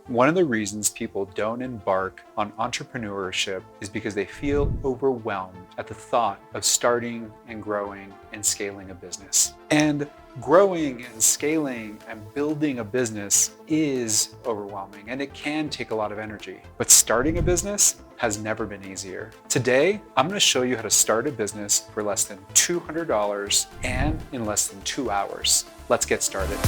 One of the reasons people don't embark on entrepreneurship is because they feel overwhelmed at the thought of starting and growing and scaling a business. And growing and scaling and building a business is overwhelming and it can take a lot of energy. But starting a business has never been easier. Today, I'm going to show you how to start a business for less than $200 and in less than 2 hours. Let's get started.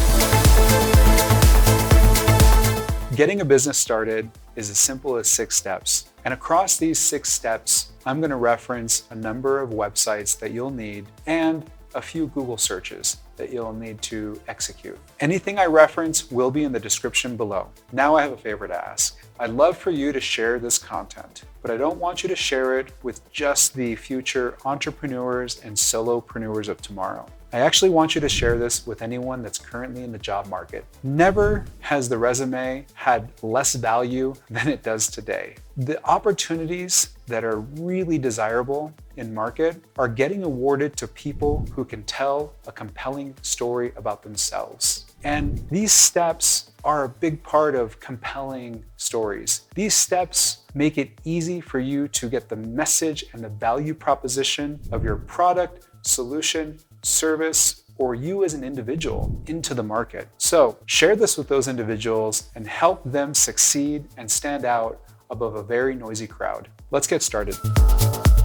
Getting a business started is as simple as 6 steps. And across these 6 steps, I'm going to reference a number of websites that you'll need and a few Google searches that you'll need to execute. Anything I reference will be in the description below. Now I have a favor to ask. I'd love for you to share this content, but I don't want you to share it with just the future entrepreneurs and solopreneurs of tomorrow. I actually want you to share this with anyone that's currently in the job market. Never has the resume had less value than it does today. The opportunities that are really desirable in market are getting awarded to people who can tell a compelling story about themselves. And these steps are a big part of compelling stories. These steps make it easy for you to get the message and the value proposition of your product, solution, service, or you as an individual into the market. So share this with those individuals and help them succeed and stand out above a very noisy crowd. Let's get started.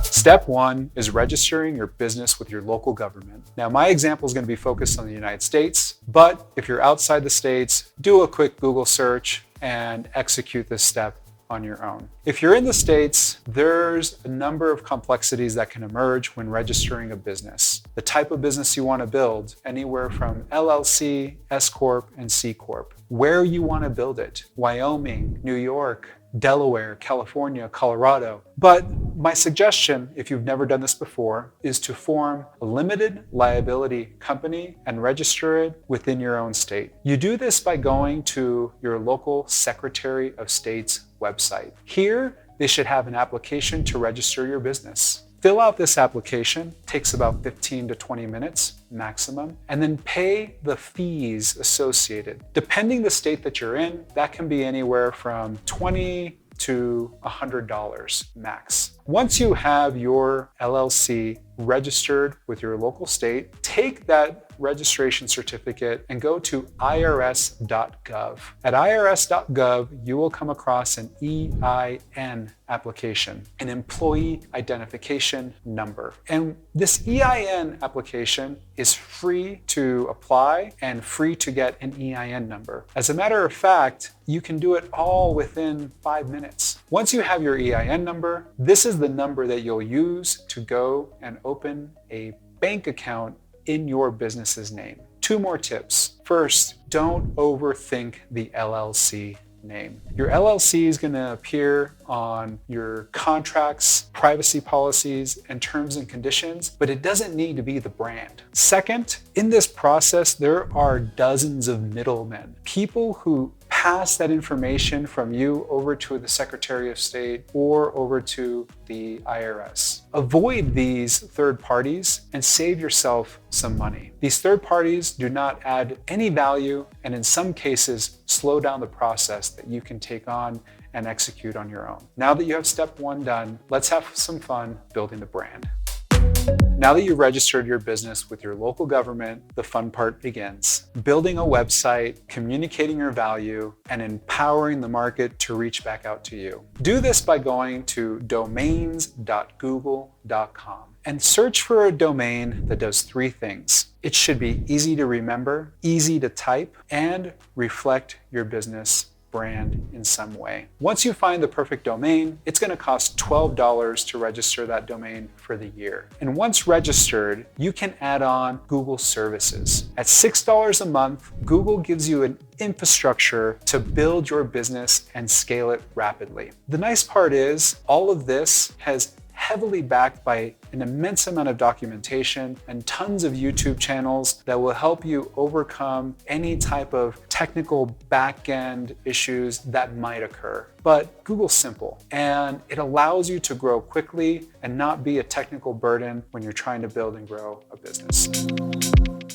Step 1 is registering your business with your local government. Now, my example is going to be focused on the United States, but if you're outside the States, do a quick Google search and execute this step on your own. If you're in the States, there's a number of complexities that can emerge when registering a business. The type of business you want to build, anywhere from LLC, S Corp, and C Corp. Where you want to build it, Wyoming, New York, Delaware, California, Colorado. But my suggestion, if you've never done this before, is to form a limited liability company and register it within your own state. You do this by going to your local Secretary of State's website. Here, they should have an application to register your business. Fill out this application, takes about 15 to 20 minutes maximum, and then pay the fees associated. Depending the state that you're in, that can be anywhere from $20 to $100 max. Once you have your LLC registered with your local state, take that registration certificate and go to irs.gov. At irs.gov, you will come across an EIN application, an employee identification number. And this EIN application is free to apply and free to get an EIN number. As a matter of fact, you can do it all within 5 minutes. Once you have your EIN number, this is the number that you'll use to go and open a bank account in your business's name. 2 more tips. First, don't overthink the LLC name. Your LLC is going to appear on your contracts, privacy policies, and terms and conditions, but it doesn't need to be the brand. Second, in this process, there are dozens of middlemen, people who pass that information from you over to the Secretary of State or over to the IRS. Avoid these third parties and save yourself some money. These third parties do not add any value and in some cases slow down the process that you can take on and execute on your own. Now that you have step 1 done, let's have some fun building the brand. Now that you've registered your business with your local government, the fun part begins. Building a website, communicating your value, and empowering the market to reach back out to you. Do this by going to domains.google.com and search for a domain that does 3 things. It should be easy to remember, easy to type, and reflect your business brand in some way. Once you find the perfect domain, it's going to cost $12 to register that domain for the year. And once registered, you can add on Google services. At $6 a month, Google gives you an infrastructure to build your business and scale it rapidly. The nice part is all of this has heavily backed by an immense amount of documentation and tons of YouTube channels that will help you overcome any type of technical back-end issues that might occur. But Google's simple and it allows you to grow quickly and not be a technical burden when you're trying to build and grow a business.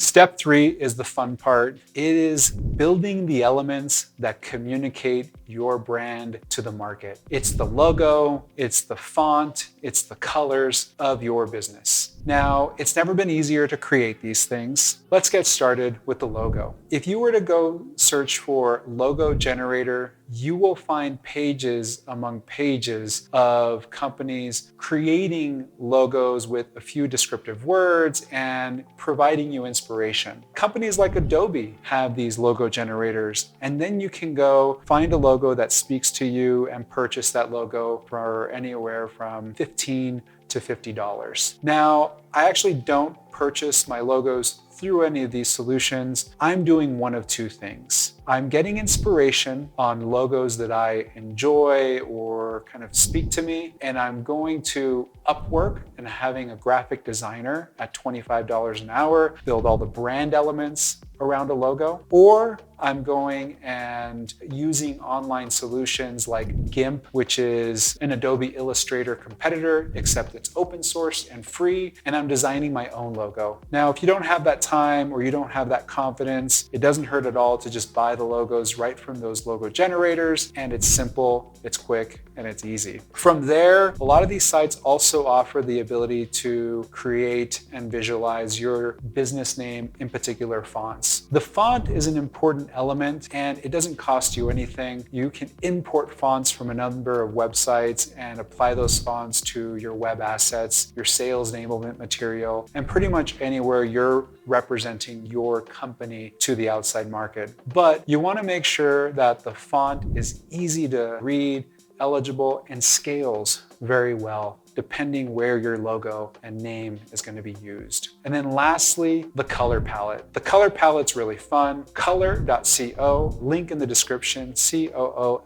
Step 3 is the fun part. It is building the elements that communicate your brand to the market. It's the logo, it's the font, it's the colors of your business. Now, it's never been easier to create these things. Let's get started with the logo. If you were to go search for logo generator, you will find pages among pages of companies creating logos with a few descriptive words and providing you inspiration. Companies like Adobe have these logo generators, and then you can go find a logo that speaks to you and purchase that logo for anywhere from $15 to $50. Now, I actually don't purchase my logos through any of these solutions. I'm doing one of two things. I'm getting inspiration on logos that I enjoy or kind of speak to me, and I'm going to Upwork and having a graphic designer at $25 an hour build all the brand elements around a logo, or I'm going and using online solutions like GIMP, which is an Adobe Illustrator competitor, except it's open source and free, and I'm designing my own logo. Now, if you don't have that time or you don't have that confidence, it doesn't hurt at all to just buy the logos right from those logo generators, and it's simple, it's quick, and it's easy. From there, a lot of these sites also offer the ability to create and visualize your business name in particular fonts. The font is an important element, and it doesn't cost you anything. You can import fonts from a number of websites and apply those fonts to your web assets, your sales enablement material, and pretty much anywhere you're representing your company to the outside market. But you want to make sure that the font is easy to read, eligible, and scales very well, depending where your logo and name is going to be used. And then lastly, the color palette. The color palette's really fun. Color.co, link in the description, COOLOR.co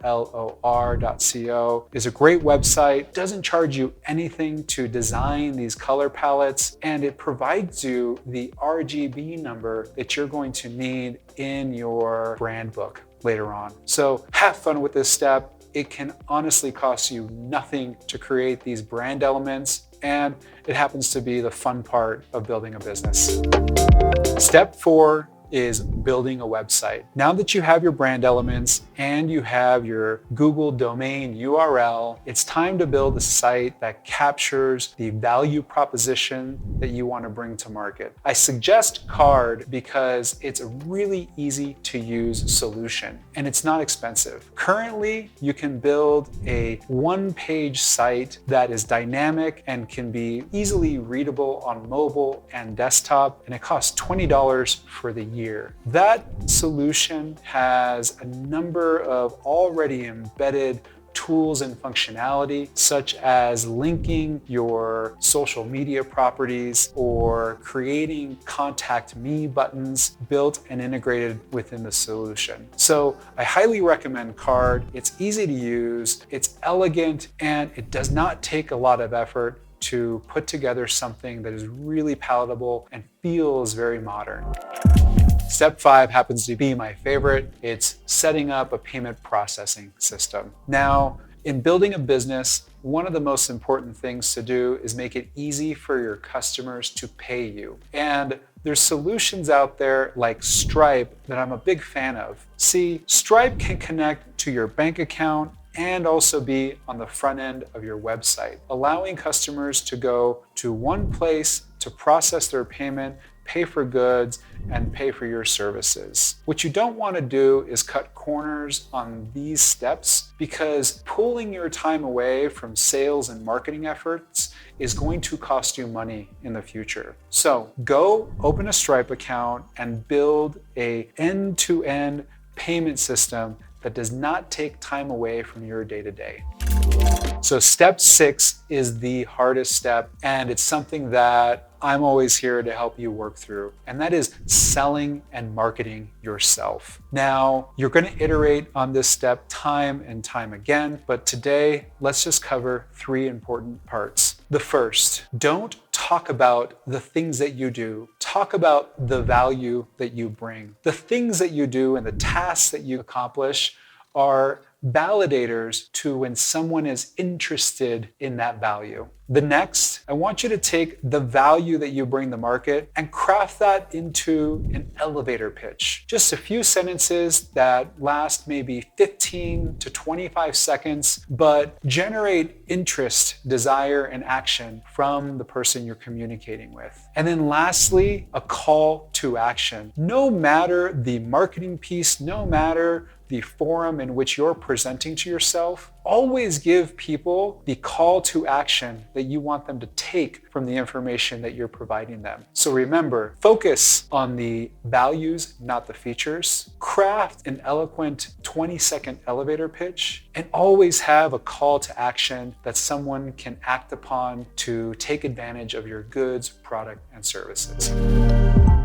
is a great website. Doesn't charge you anything to design these color palettes, and it provides you the RGB number that you're going to need in your brand book later on. So have fun with this step. It can honestly cost you nothing to create these brand elements, and it happens to be the fun part of building a business. Step 4 is building a website. Now that you have your brand elements and you have your Google domain URL, it's time to build a site that captures the value proposition that you want to bring to market. I suggest Card because it's a really easy to use solution and it's not expensive. Currently, you can build a one-page site that is dynamic and can be easily readable on mobile and desktop, and it costs $20 for the year. That solution has a number of already embedded tools and functionality, such as linking your social media properties or creating contact me buttons built and integrated within the solution. So I highly recommend Card. It's easy to use, it's elegant, and it does not take a lot of effort to put together something that is really palatable and feels very modern. Step 5 happens to be my favorite. It's setting up a payment processing system. Now, in building a business, one of the most important things to do is make it easy for your customers to pay you. And there's solutions out there like Stripe that I'm a big fan of. See, Stripe can connect to your bank account and also be on the front end of your website, allowing customers to go to one place to process their payment, pay for goods, and pay for your services. What you don't want to do is cut corners on these steps, because pulling your time away from sales and marketing efforts is going to cost you money in the future. So go open a Stripe account and build an end-to-end payment system that does not take time away from your day-to-day. So step 6 is the hardest step, and it's something that I'm always here to help you work through, and that is selling and marketing yourself. Now, you're going to iterate on this step time and time again, but today, let's just cover 3 important parts. The first, don't talk about the things that you do. Talk about the value that you bring. The things that you do and the tasks that you accomplish are validators to when someone is interested in that value. The next, I want you to take the value that you bring the market and craft that into an elevator pitch. Just a few sentences that last maybe 15 to 25 seconds, but generate interest, desire, and action from the person you're communicating with. And then lastly, a call to action. No matter the marketing piece, no matter the forum in which you're presenting to yourself, always give people the call to action that you want them to take from the information that you're providing them. So remember, focus on the values, not the features. Craft an eloquent 20-second elevator pitch, and always have a call to action that someone can act upon to take advantage of your goods, product, and services.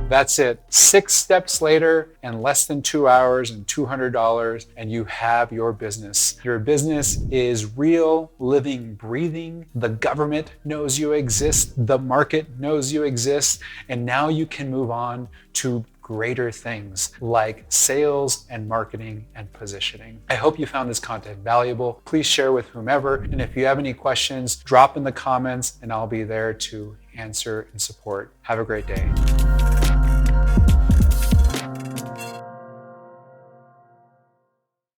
That's it. 6 steps later and less than 2 hours and $200, and you have your business. Your business is real, living, breathing. The government knows you exist. The market knows you exist. And now you can move on to greater things like sales and marketing and positioning. I hope you found this content valuable. Please share with whomever. And if you have any questions, drop in the comments and I'll be there to answer and support. Have a great day.